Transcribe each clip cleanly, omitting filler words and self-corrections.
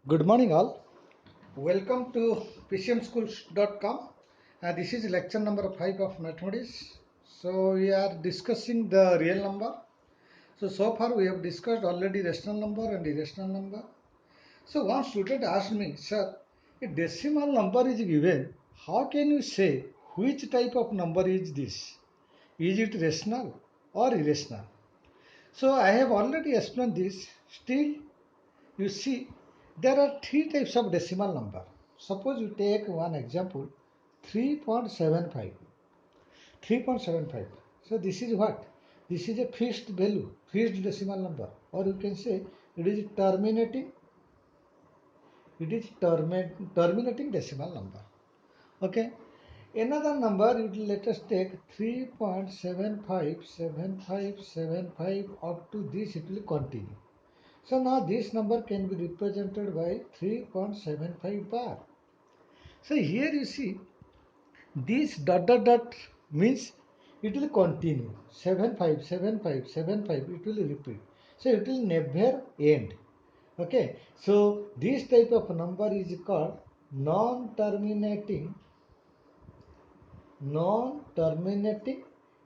Good morning, all. Welcome to pcmschools.com. This is lecture number 5 of mathematics. So, we are discussing the real number. So far we have discussed already rational number and irrational number. So, one student asked me, Sir, a decimal number is given. How can you say which type of number is this? Is it rational or irrational? So, I have already explained this. Still, you see, there are three types of decimal number. Suppose you take one example, 3.75. 3.75. So this is what? This is a fixed value, fixed decimal number. Or you can say it is terminating. It is terminating decimal number. Okay. Another number, let us take 3.757575 up to this, it will continue. So now this number can be represented by 3.75 bar. So here you see this dot dot dot means it will continue 757575 it will repeat. So it will never end. Okay. So this type of number is called non-terminating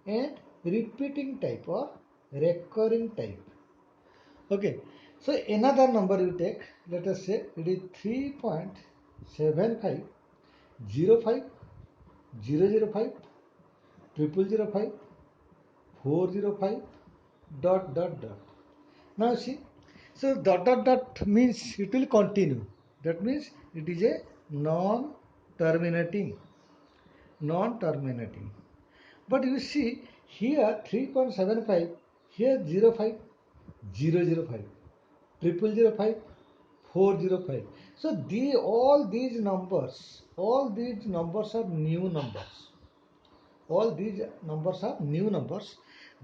and repeating type or recurring type. Okay, so another number you take, let us say it is 3.7505005005 0005 405 dot dot dot. Now see, so dot dot dot means it will continue. That means it is a non-terminating. But you see here 3.75, here 05, 005, 0005, 405. So all these numbers are new numbers. All these numbers are new numbers.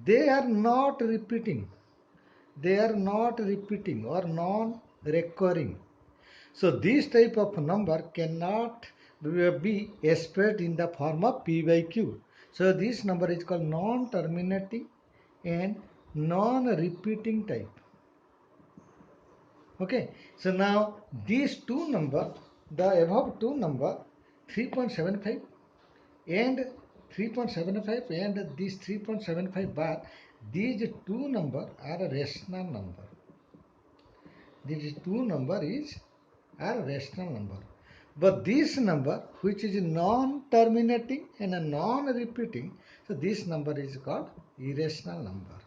They are not repeating. Or non-recurring. So this type of number cannot be expressed in the form of P by Q. So this number is called non-terminating and non-repeating type. Okay. So now these two number, the above two number, 3.75 and 3.75 and this 3.75 bar, these two number are a rational number. These two number is a rational number. But this number which is non-terminating and a non-repeating, so this number is called irrational number.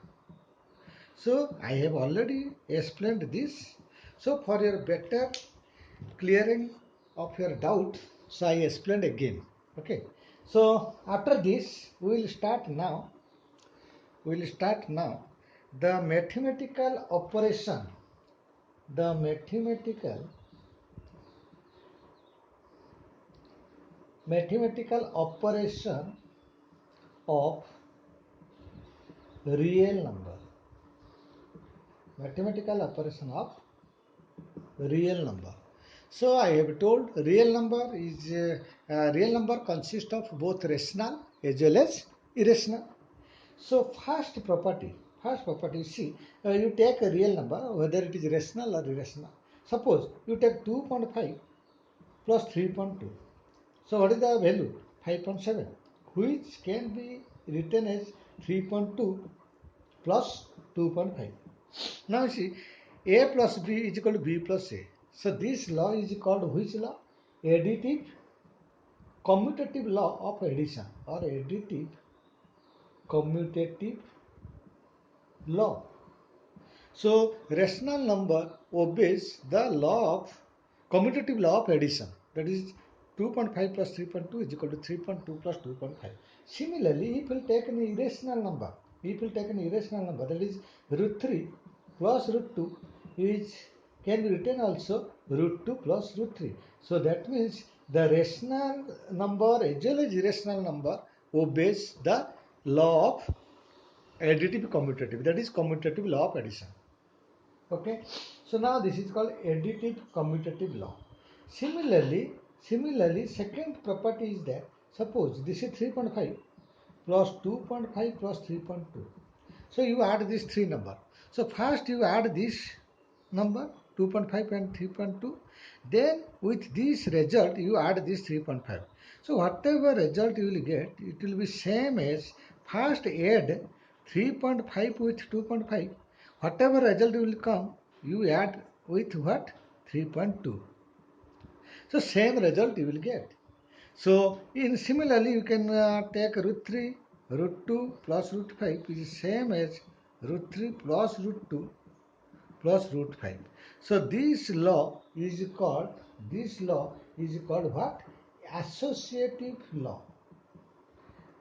So I have already explained this. So for your better clearing of your doubt, so I explained again. Okay. So after this we will start now. The mathematical operation. The mathematical operation of real number. Mathematical operation of real number. So I have told real number consists of both rational as well as irrational. So first property see, you take a real number whether it is rational or irrational. Suppose you take 2.5 plus 3.2. So what is the value? 5.7, which can be written as 3.2 plus 2.5. Now you see, A plus B is equal to B plus A. So this law is called which law? Additive commutative law of addition or additive commutative law. So rational number obeys the law of commutative law of addition. That is 2.5 plus 3.2 is equal to 3.2 plus 2.5. Similarly, if we take an irrational number, that is root 3 plus root 2 is can be written also root 2 plus root 3. So that means the rational number as well as irrational number obeys the law of additive commutative, that is commutative law of addition. Okay, so now this is called additive commutative law. Similarly, second property is that suppose this is 3.5 plus 2.5 plus 3.2. So you add these three number. So first you add this number 2.5 and 3.2. Then with this result you add this 3.5. So whatever result you will get, it will be same as first add 3.5 with 2.5. Whatever result will come, you add with what? 3.2. So same result you will get. So in similarly you can take root 3, root 2 plus root 5 is same as root 3 plus root 2 plus root 5. So this law is called what? Associative law.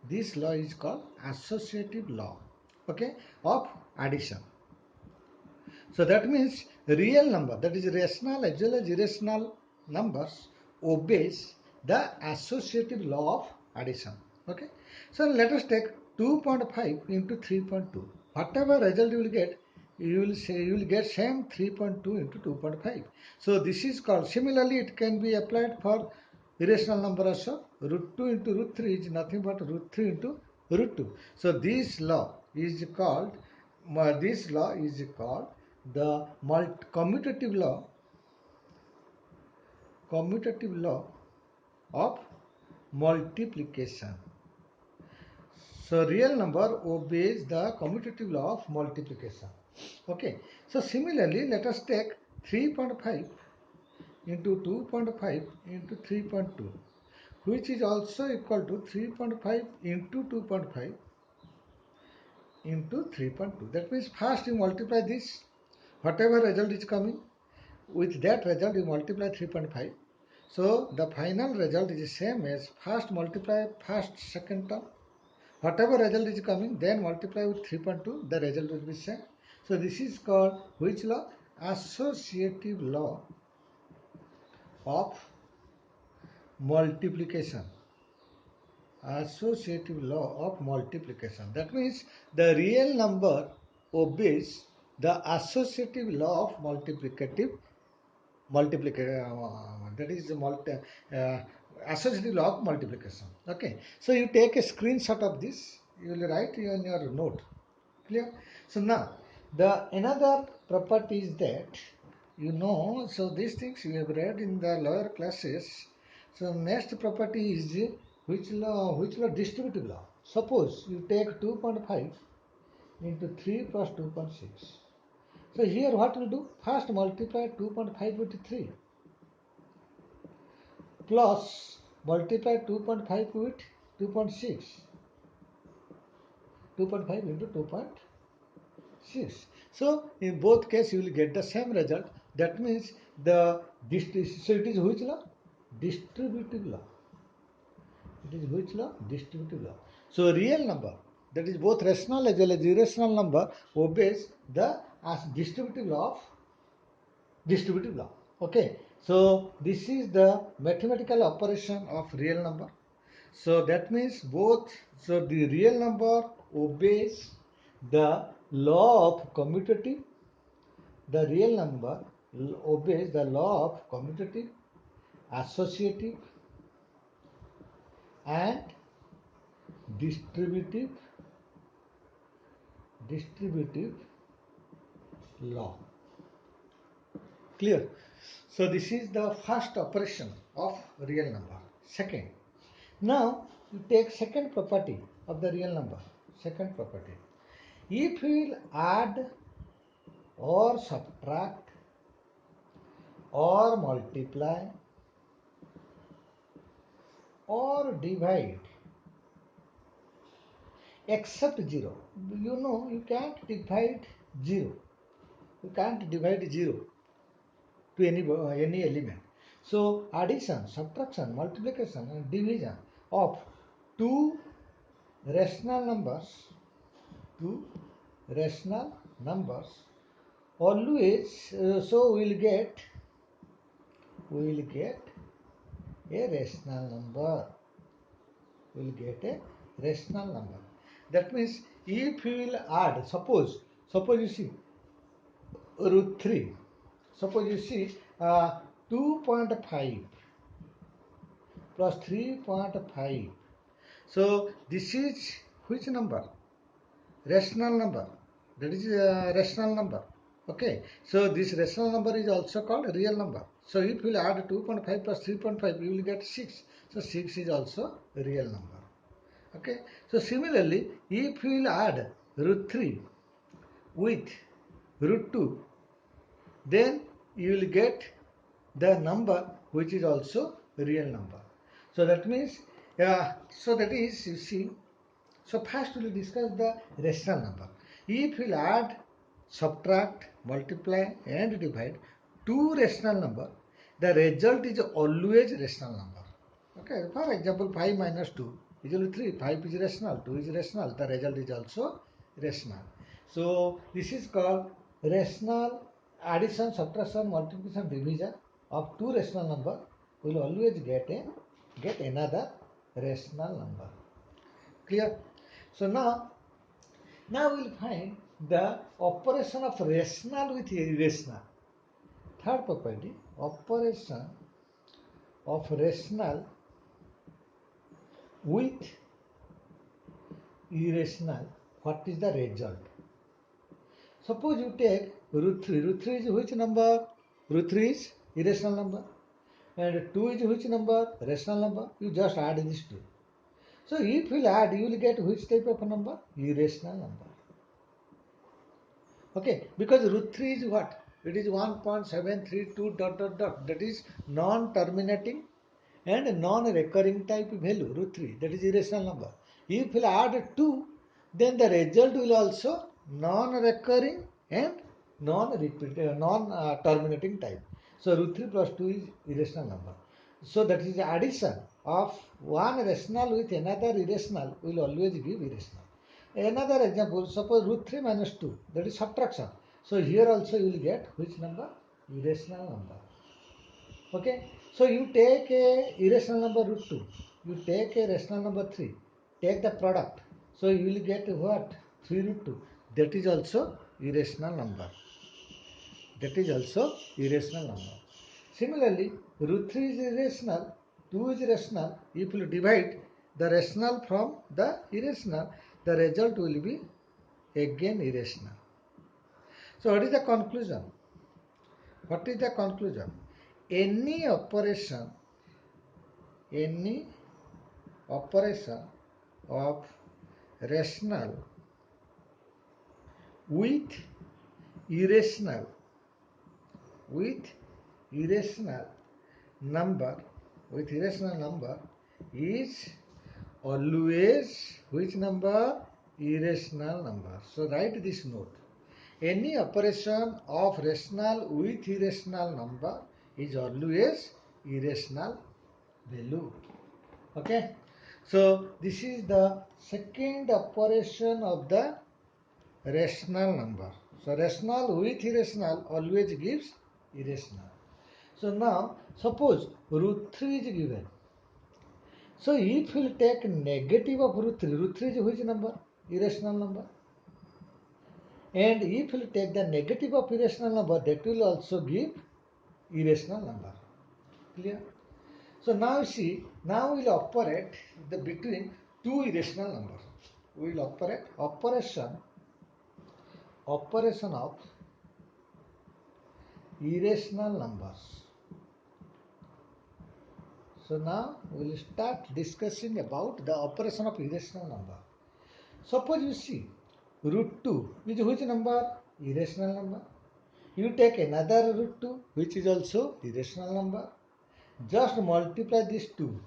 This law is called associative law, okay, of addition. So that means real number, that is rational as well as irrational numbers, obeys the associative law of addition. Okay. So let us take 2.5 into 3.2. Whatever result you will get, you will get same 3.2 into 2.5. So this is called, similarly it can be applied for irrational number also. Root 2 into root 3 is nothing but root 3 into root 2. So this law is called the commutative law of multiplication. So real number obeys the commutative law of multiplication. Okay. So similarly, let us take 3.5 into 2.5 into 3.2, which is also equal to 3.5 into 2.5 into 3.2. That means first you multiply this, whatever result is coming, with that result you multiply 3.5. So the final result is the same as first multiply first second term. Whatever result is coming, then multiply with 3.2, the result will be same. So this is called which law? Associative law of multiplication. Associative law of multiplication. That means the real number obeys the associative law of that is associative law of multiplication. Okay, so you take a screenshot of this, you will write in your note. Clear? So now the another property is that, so these things you have read in the lower classes. So next property is which law? Distributive law. Suppose you take 2.5 into 3 plus 2.6. So here what we do? First multiply 2.5 with 3 plus multiply 2.5 with 2.6. 2.5 into 2.6. So in both cases you will get the same result. That means so it is which law? Distributive law. It is which law? Distributive law. So real number, that is both rational as well as irrational number, obeys the distributive law. Okay. So this is the mathematical operation of real number. So that means the real number obeys the law of commutative. The real number obeys the law of commutative, associative, and distributive law. Clear? So this is the first operation of real number. Second, now you take second property of the real number. Second property. If we will add or subtract or multiply or divide except 0. You can't divide 0. You can't divide 0 to any element. So addition, subtraction, multiplication and division of two rational numbers always, so we will get a rational number. That means if we will add, suppose you see root 3. Suppose you see 2.5 plus 3.5. So this is which number? Rational number. That is a rational number. Okay, so this rational number is also called real number. So if you will add 2.5 plus 3.5, you will get 6. So 6 is also a real number. Okay, so similarly, if you will add root 3 with root 2, then you will get the number which is also a real number. So that means, so that is, you see, so first we will discuss the rational number. If we will add, subtract, multiply and divide two rational number, the result is always rational number. Okay, for example, 5 minus 2 is equal to 3. 5 is rational, 2 is rational, the result is also rational. So this is called rational addition, subtraction, multiplication, division of two rational number. We will always get another rational number. Clear? So now we will find the operation of rational with irrational. Third property, operation of rational with irrational. What is the result? Suppose you take root 3. Root 3 is which number? Root 3 is irrational number. And 2 is which number? Rational number. You just add these two. So if you will add, you will get which type of number? Irrational number. Okay, because root 3 is what? It is 1.732 dot dot dot. That is non-terminating and non-recurring type value, root 3. That is irrational number. If you add 2, then the result will also non-recurring and non-terminating type. So root 3 plus 2 is irrational number. So that is the addition of one rational with another irrational will always give irrational. Another example, suppose root 3 minus 2, that is subtraction. So here also you will get which number? Irrational number. Okay, so you take a irrational number root 2, you take a rational number 3, take the product. So you will get what? 3 root 2. That is also irrational number. That is also irrational number. Similarly, root 3 is irrational, 2 is rational. If you divide the rational from the irrational, the result will be again irrational. So what is the conclusion? What is the conclusion? Any operation of rational with irrational number is always which number? Irrational number. So write this note. Any operation of rational with irrational number is always irrational value. Okay. So this is the second operation of the rational number. So rational with irrational always gives irrational. So now suppose root 3 is given. So if we take negative of root 3 is which number? Irrational number. And if we take the negative of irrational number, that will also give irrational number. Clear? So now you see, now we will operate between two irrational numbers. We will operate operation of irrational numbers. So now we will start discussing about the operation of irrational number. Suppose you see root 2 is which number? Irrational number. You take another root 2 which is also irrational number. Just multiply these two.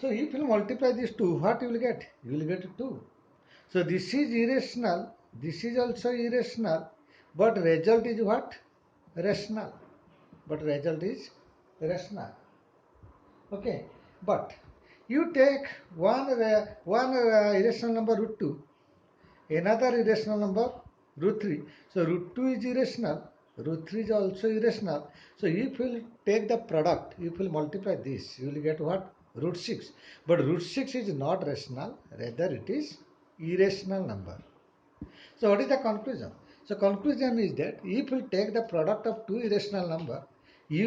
So if you multiply these two, what you will get? You will get 2. So this is irrational, this is also irrational, but result is what? Rational. But result is rational. Okay, but you take one irrational number root 2, another irrational number root 3. So root 2 is irrational, root 3 is also irrational. So if you take the product, if you multiply this, you will get what? Root 6. But root 6 is not rational, rather it is irrational number. So what is the conclusion? So conclusion is that if you take the product of two irrational number,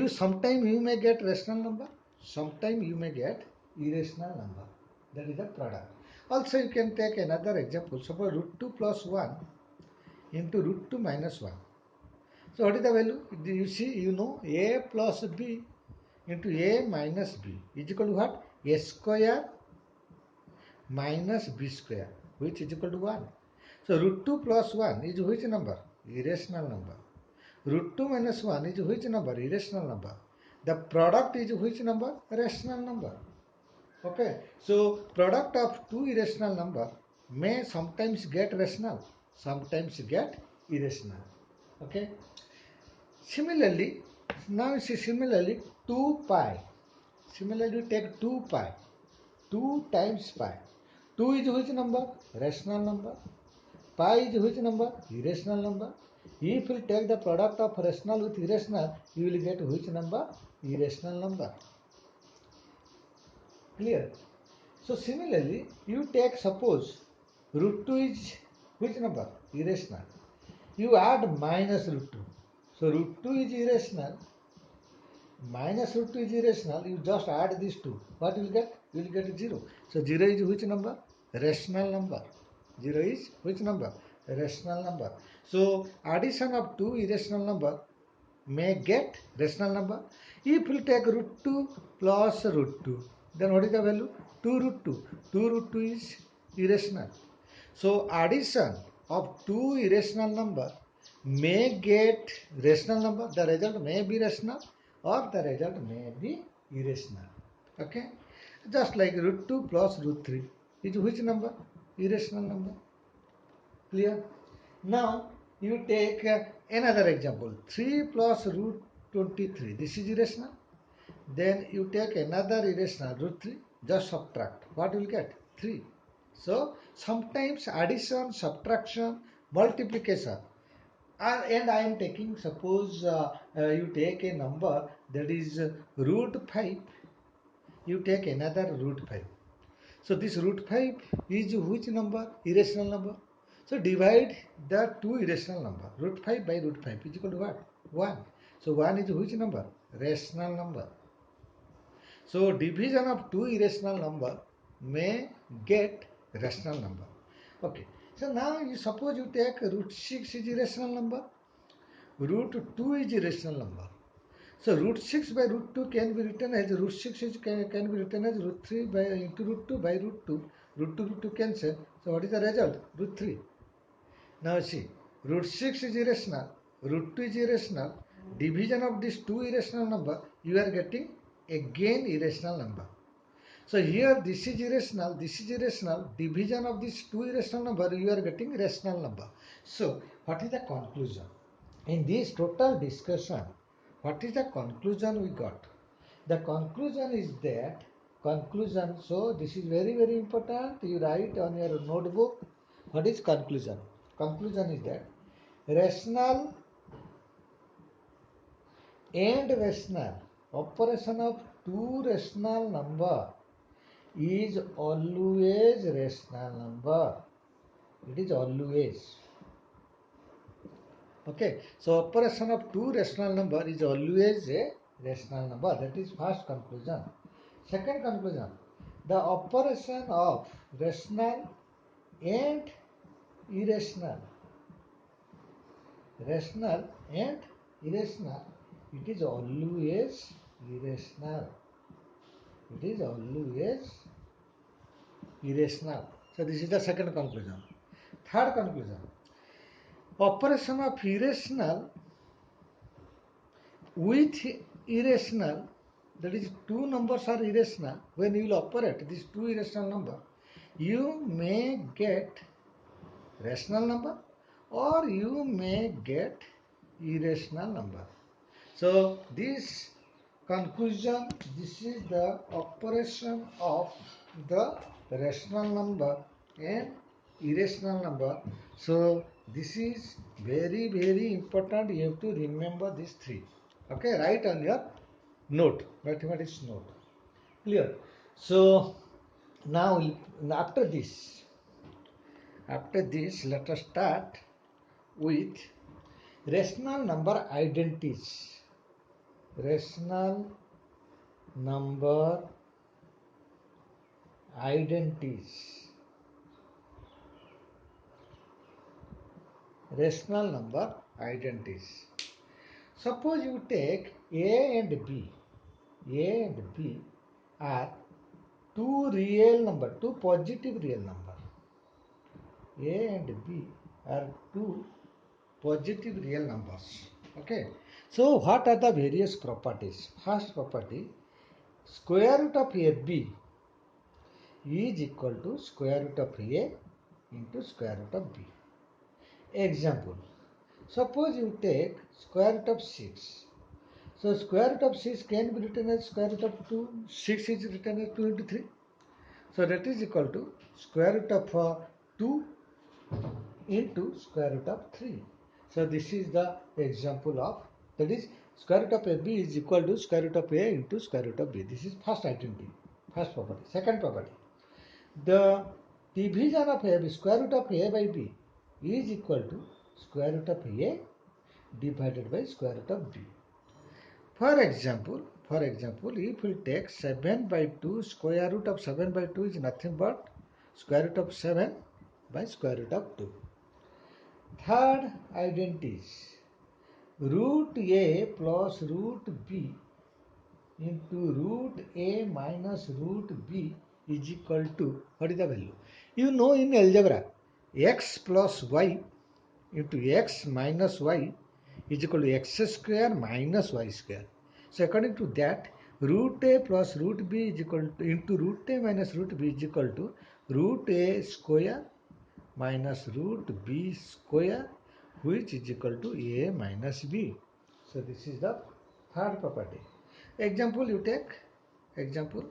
sometime you may get rational number, sometime you may get irrational number. That is the product. Also you can take another example. Suppose root 2 plus 1 into root 2 minus 1. So what is the value? You see, you know, a plus b into a minus b is equal to what? A square minus b square, which is equal to 1. So root 2 plus 1 is which number? Irrational number. Root 2 minus 1 is which number? Irrational number. The product is which number? Rational number. Okay. So product of two irrational number may sometimes get rational, sometimes get irrational. Okay. Similarly, now you see similarly 2 pi. Similarly, take 2 pi. 2 times pi. 2 is which number? Rational number. Pi is which number? Irrational number. If you take the product of rational with irrational, you will get which number? Irrational number. Clear? So similarly, you take suppose root 2 is which number? Irrational. You add minus root 2. So root 2 is irrational. Minus root 2 is irrational. You just add these two. What you will get? You will get 0. So 0 is which number? Rational number. 0 is which number? Rational number. So addition of two irrational number may get rational number. If you take root 2 plus root 2, then what is the value? 2 root 2. 2 root 2 is irrational. So addition of two irrational number may get rational number. The result may be rational or the result may be irrational. Okay? Just like root 2 plus root 3 is which number? Irrational number. Clear? Now you take another example. 3 plus root 23. This is irrational. Then you take another irrational root 3. Just subtract. What will get? 3. So sometimes addition, subtraction, multiplication. And I am taking, suppose you take a number that is root 5. You take another root 5. So this root 5 is which number? Irrational number. So divide the two irrational number. Root 5 by root 5 is equal to what? 1. So 1 is which number? Rational number. So division of two irrational number may get rational number. Okay. So now you suppose you take root 6 is irrational number. Root 2 is irrational number. So root 6 by root 2 can be written as root 6 can be written as root 3 by into root 2 by root 2. Root 2 cancel. So what is the result? Root 3. Now see, root 6 is irrational, root 2 is irrational. Division of these two irrational number, you are getting again irrational number. So here this is irrational, this is irrational. Division of these two irrational number, you are getting rational number. So what is the conclusion? In this total discussion, what is the conclusion we got? The conclusion is that so this is very very important. You write on your notebook. What is conclusion? Conclusion is that rational and rational operation of two rational number is always rational number. It is always. Okay. So operation of two rational number is always a rational number. That is first conclusion. Second conclusion. The operation of rational and irrational. Rational and irrational. It is always irrational. It is always irrational. So this is the second conclusion. Third conclusion. Operation of irrational with irrational, that is two numbers are irrational. When you will operate these two irrational number, you may get rational number or you may get irrational number. So this conclusion, this is the operation of the rational number and irrational number. So this is very very important. You have to remember these three. Okay, write on your note, mathematics note. Clear? So now after this let us start with rational number identities. Rational number identities. Rational number identities. Suppose you take A and B. A and B are two real number, two positive real number. A and B are two positive real numbers. Okay. So what are the various properties? First property, square root of AB is equal to square root of A into square root of B. Example, suppose you take square root of 6. So square root of 6 can be written as square root of 2. 6 is written as 2 into 3. So that is equal to square root of 2 into square root of 3. So this is the example of, that is, square root of AB is equal to square root of A into square root of B. This is first identity, first property. Second property, the division of AB, square root of A by B is equal to square root of A divided by square root of B. For example, if we take 7 by 2, square root of 7 by 2 is nothing but square root of 7 by square root of 2. Third identity is root A plus root B into root A minus root B is equal to, what is the value? You know in algebra, x plus y into x minus y is equal to x square minus y square. So according to that, root A plus root B is equal to, into root A minus root B is equal to root A square minus root B square, which is equal to A minus B. So this is the third property. Example, you take example,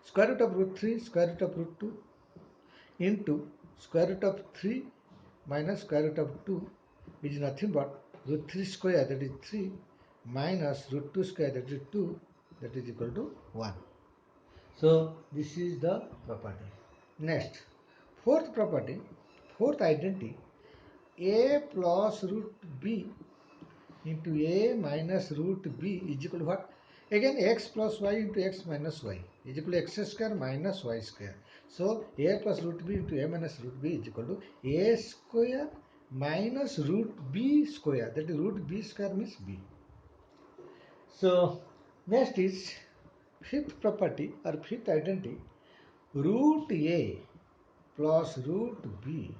square root of root 3 square root of root 2 into square root of 3 minus square root of 2 is nothing but root 3 square, that is 3, minus root 2 square, that is 2, that is equal to 1. So this is the property. Next, fourth property, fourth identity, A plus root B into A minus root B is equal to what? Again, x plus y into x minus y is equal to x square minus y square. So A plus root B into A minus root B is equal to A square minus root B square, that is root B square means B. So next is fifth property or fifth identity, root A plus root B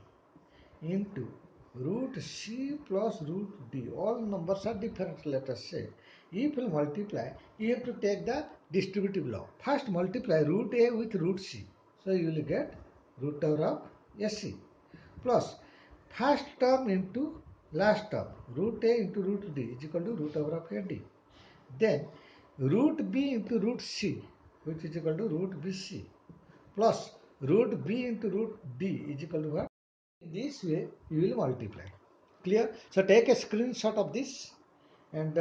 into root C plus root D. All numbers are different, let us say. If you multiply, you have to take the distributive law. First multiply root A with root C. So you will get root over of SC plus first term into last term. Root A into root D is equal to root over of AD. Then root B into root C, which is equal to root BC, plus root B into root D is equal to what? In this way you will multiply. Clear? So take a screenshot of this and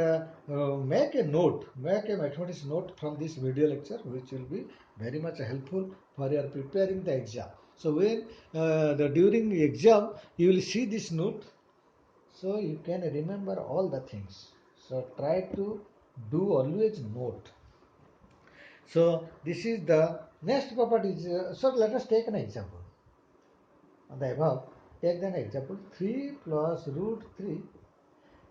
make a note, make a mathematics note from this video lecture, which will be very much helpful for your preparing the exam. So when during the exam you will see this note, so you can remember all the things. So try to do always note. So this is the next property. So let us take an example. On the above, take an example, 3 plus root 3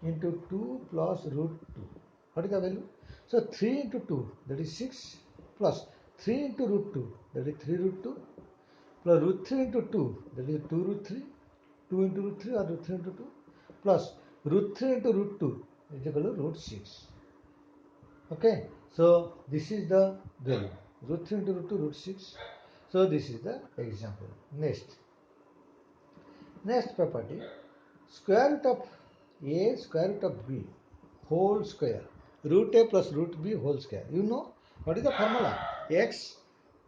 into 2 plus root 2. What is the value? So 3 into 2, that is 6, plus 3 into root 2, that is 3 root 2, plus root 3 into 2, that is 2 root 3, 2 into root 3 or root 3 into 2, plus root 3 into root 2 is equal to root 6. Okay, so this is the value, root 3 into root 2, root 6. So this is the example. Next property, square root of A square root of B whole square, root A plus root B whole square. You know what is the formula? X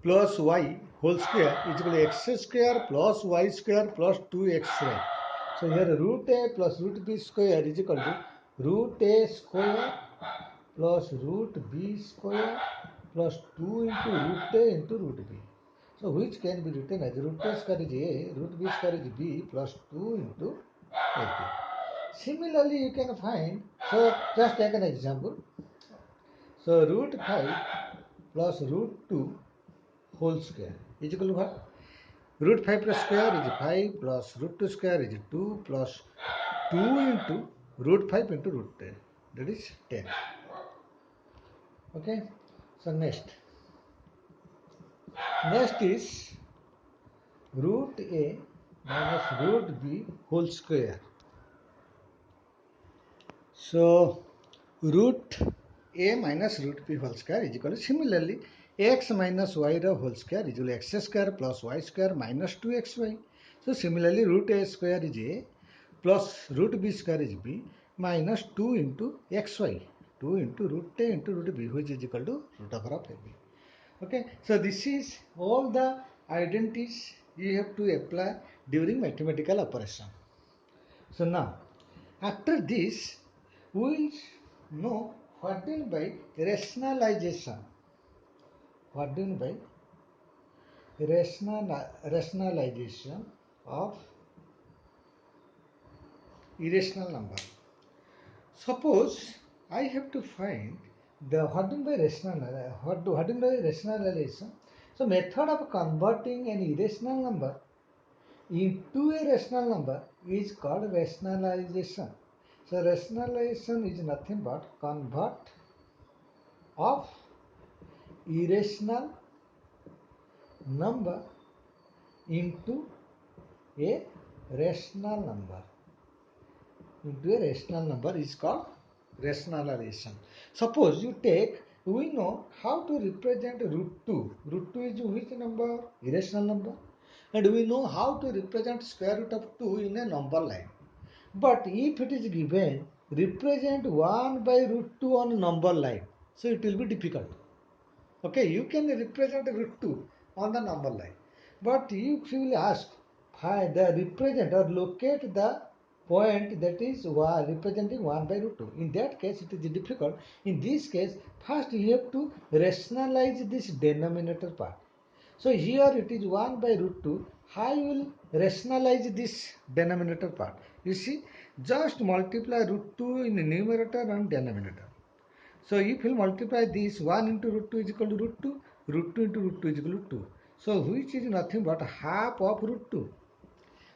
plus y whole square is equal to x square plus y square plus 2xy. So here root A plus root B square is equal to root A square plus root B square plus 2 into root A into root B. So which can be written as root A square is A, root B square is B plus 2 into AB. Similarly, you can find, so just take an example. So root 5 plus root 2 whole square is equal to what? Root 5 plus square is 5 plus root 2 square is 2 plus 2 into root 5 into root 10. that is 10. Okay, so next is root a minus root b whole square. So root a minus root b whole square is equal to, similarly, x minus y whole square is equal to x square plus y square minus 2xy. So similarly, root a square is a plus root b square is b minus 2 into xy. 2 into root a into root b, which is equal to root over of ab. Okay, so this is all the identities you have to apply during mathematical operation. So now, after this, we will know what do you mean by rationalization. What do you mean by rationalization of irrational number? Suppose I have to find the what do you mean by what do you mean by rationalization? So method of converting an irrational number into a rational number is called rationalization. So rationalization is nothing but convert of irrational number into a rational number. Into a rational number is called rationalization. Suppose you take, we know how to represent root 2. Root 2 is which number? Irrational number. And we know how to represent square root of 2 in a number line. But if it is given, represent 1 by root 2 on a number line, so it will be difficult. Okay, you can represent root 2 on the number line. But if you will ask, represent or locate the point that is representing 1 by root 2. In that case, it is difficult. In this case, first you have to rationalize this denominator part. So here it is 1 by root 2. How you will rationalize this denominator part? You see, just multiply root 2 in numerator and denominator. So if you multiply this, 1 into root 2 is equal to root 2, root 2 into root 2 is equal to 2. So which is nothing but half of root 2.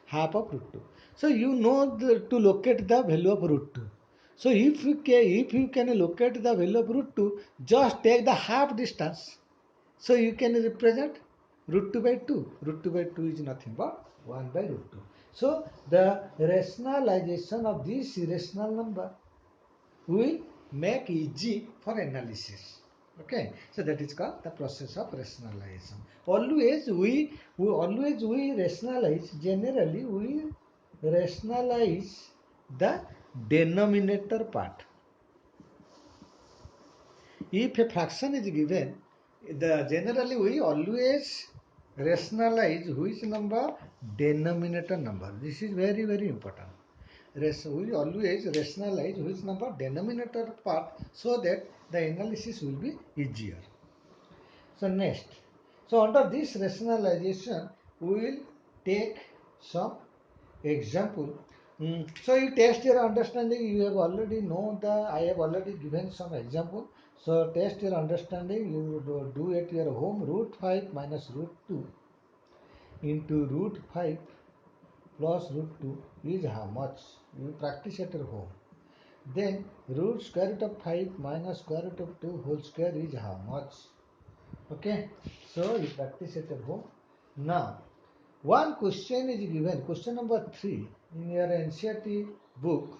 Half of root 2. So you know to locate the value of root 2. So if you can locate the value of root 2, just take the half distance. So you can represent root 2 by 2. Root 2 by 2 is nothing but 1 by root 2. So the rationalization of this irrational number will make easy for analysis. Okay, so that is called the process of rationalization. Always we rationalize, generally we rationalize the denominator part. If a fraction is given, generally we always rationalize which number? Denominator number. This is very, very important. We always rationalize which number? Denominator part, so that the analysis will be easier. So next, so under this rationalization, we will take some example. So you test your understanding. You have already know I have already given some example. So test your understanding. You do at your home. Root 5 minus root 2 into root 5 plus root 2 is how much? You practice at your home. Then root square root of 5 minus square root of 2 whole square is how much? Okay, so you practice at your home. Now, one question is given, question number 3 in your NCERT book.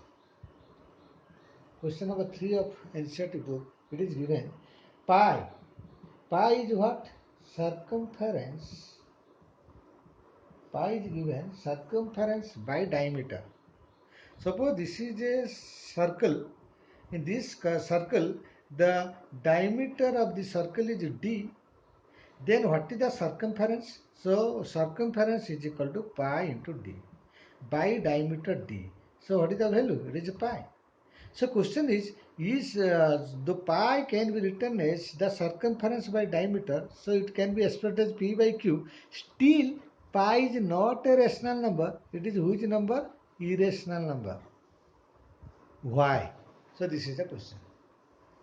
Question number 3 of NCERT book, it is given pi. Pi is what? Circumference. Pi is given circumference by diameter. Suppose this is a circle. In this circle, the diameter of the circle is d. Then what is the circumference? So circumference is equal to pi into d by diameter d. So what is the value? It is pi. So question is the pi can be written as the circumference by diameter. So it can be expressed as p by q. Still pi is not a rational number. It is which number? Irrational number. Why? So this is the question.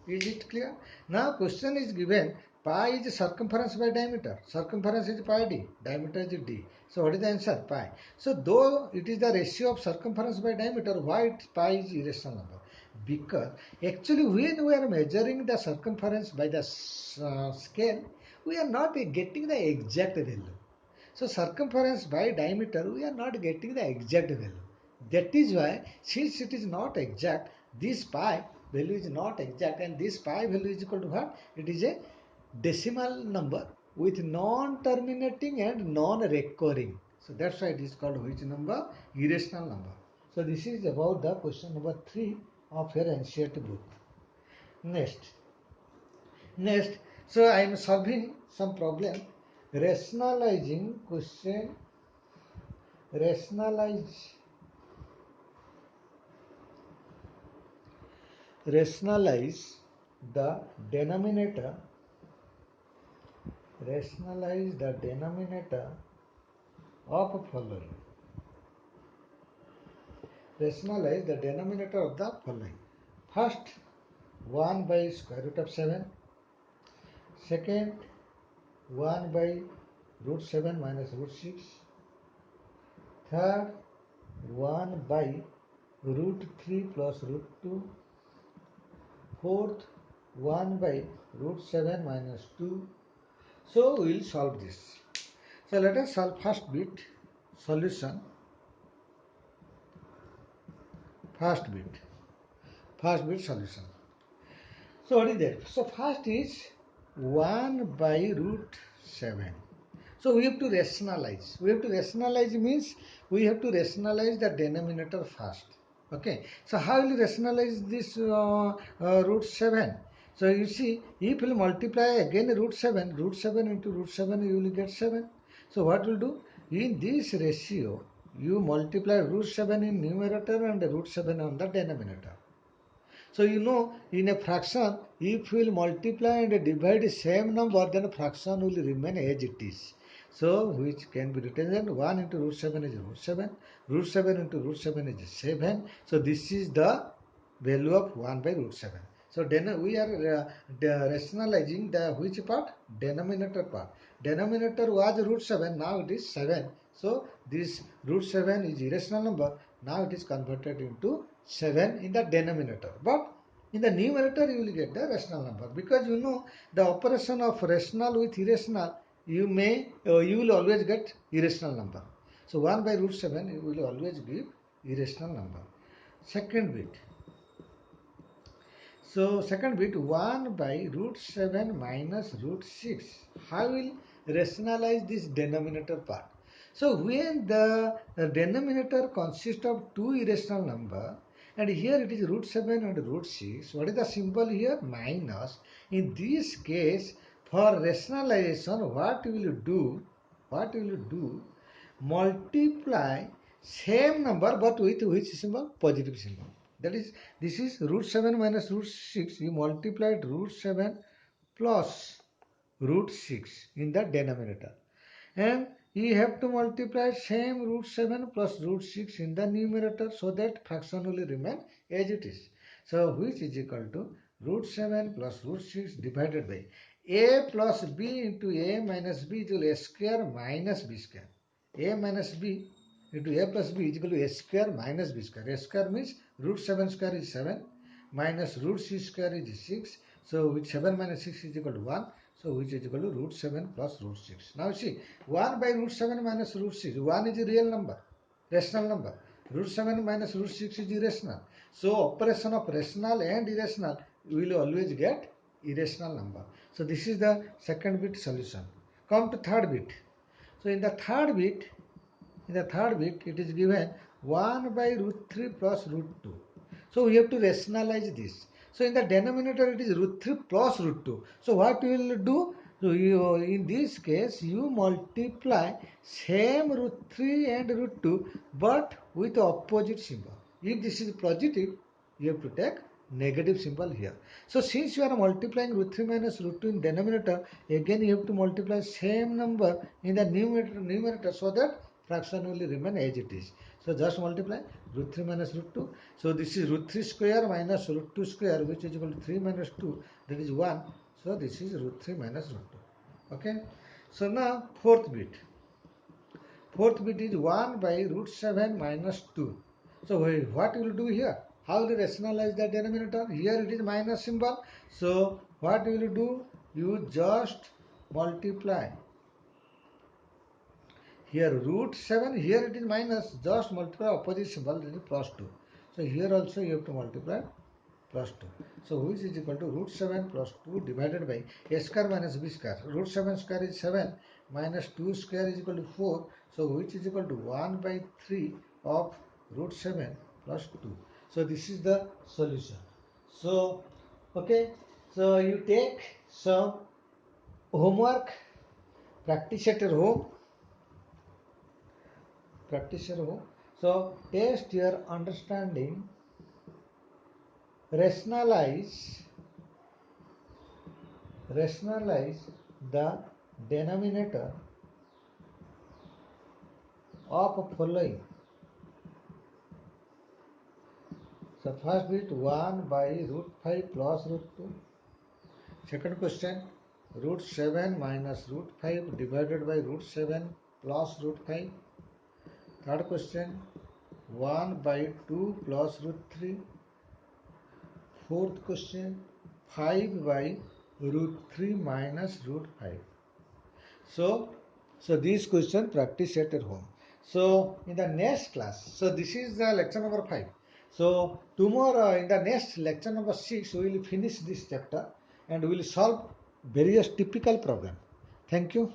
Is it clear? Now question is given, pi is circumference by diameter. Circumference is pi d, diameter is d. So what is the answer? Pi. So though it is the ratio of circumference by diameter, why pi is irrational number? Because actually when we are measuring the circumference by the scale, we are not getting the exact value. So circumference by diameter, we are not getting the exact value. That is why, since it is not exact, this pi value is not exact, and this pi value is equal to what? It is a decimal number with non-terminating and non-recurring. So that's why it is called which number? Irrational number. So this is about the question number 3 of your NCERT book. Next, so I am solving some problem. Rationalizing question. Rationalize the denominator. Rationalize the denominator of following. Rationalize the denominator of the following. First, 1 by square root of 7. Second, 1 by root 7 minus root 6. Third, 1 by root 3 plus root 2. Fourth, 1 by root 7 minus 2. So we will solve this. So let us solve first bit solution. First bit solution. So what is that? So first is 1 by root 7. So we have to rationalize. Means we have to rationalize the denominator first. Okay. So how will you rationalize this root 7? So you see, if you multiply again root 7 into root 7, you will get 7. So what will do? In this ratio, you multiply root 7 in numerator and root 7 on the denominator. So you know, in a fraction, if we will multiply and divide the same number, then fraction will remain as it is. So which can be written as 1 into root 7 is root 7. Root 7 into root 7 is 7. So this is the value of 1 by root 7. So then we are rationalizing the which part? Denominator part. Denominator was root 7, now it is 7. So this root 7 is irrational number. Now it is converted into 7 in the denominator. But in the numerator you will get the rational number. Because you know the operation of rational with irrational, you will always get irrational number. So 1 by root 7 you will always give irrational number. Second bit. So second bit 1 by root 7 minus root 6. How will rationalize this denominator part? So when the denominator consists of two irrational number, and here it is root 7 and root 6, what is the symbol here? Minus. In this case, for rationalization, what will you do? Multiply same number but with which symbol? Positive symbol. That is, this is root 7 minus root 6. You multiplied root 7 plus root 6 in the denominator. And you have to multiply same root 7 plus root 6 in the numerator, so that fraction will remain as it is. So which is equal to root 7 plus root 6 divided by a plus b into a minus b is equal to a square minus b square. A minus b into a plus b is equal to a square minus b square. A square means root 7 square is 7 minus root 6 square is 6. So with 7 minus 6 is equal to 1. So which is equal to root 7 plus root 6. Now see, 1 by root 7 minus root 6. 1 is a real number, rational number. Root 7 minus root 6 is irrational. So operation of rational and irrational, we will always get irrational number. So this is the second bit solution. Come to third bit. So in the third bit, it is given 1 by root 3 plus root 2. So we have to rationalize this. So in the denominator it is root 3 plus root 2. So what we will do? So in this case you multiply same root 3 and root 2 but with opposite symbol. If this is positive, you have to take negative symbol here. So since you are multiplying root 3 minus root 2 in denominator, again you have to multiply same number in the numerator so that fraction will remain as it is. So just multiply root 3 minus root 2. So this is root 3 square minus root 2 square, which is equal to 3 minus 2, that is 1. So this is root 3 minus root 2. Okay. So now fourth bit. Fourth bit is 1 by root 7 minus 2. So what we will do here? How will you rationalize the denominator? Here it is minus symbol. So what will you do? You just multiply. Here root 7, here it is minus, just multiply opposite symbol, that is plus 2. So here also you have to multiply plus 2. So which is equal to root 7 plus 2 divided by a square minus b square. Root 7 square is 7 minus 2 square is equal to 4. So which is equal to 1 by 3 of root 7 plus 2. So this is the solution. So okay, so you take some homework, practice at your home. So test your understanding, rationalize the denominator of following. So first bit 1 by root 5 plus root 2. Second question, root 7 minus root 5 divided by root 7 plus root 5. Third question, 1 by 2 plus root 3. Fourth question, 5 by root 3 minus root 5. So these questions practice at your home. So in the next class, so this is the lecture number 5. So tomorrow in the next lecture number 6, we will finish this chapter and we will solve various typical problems. Thank you.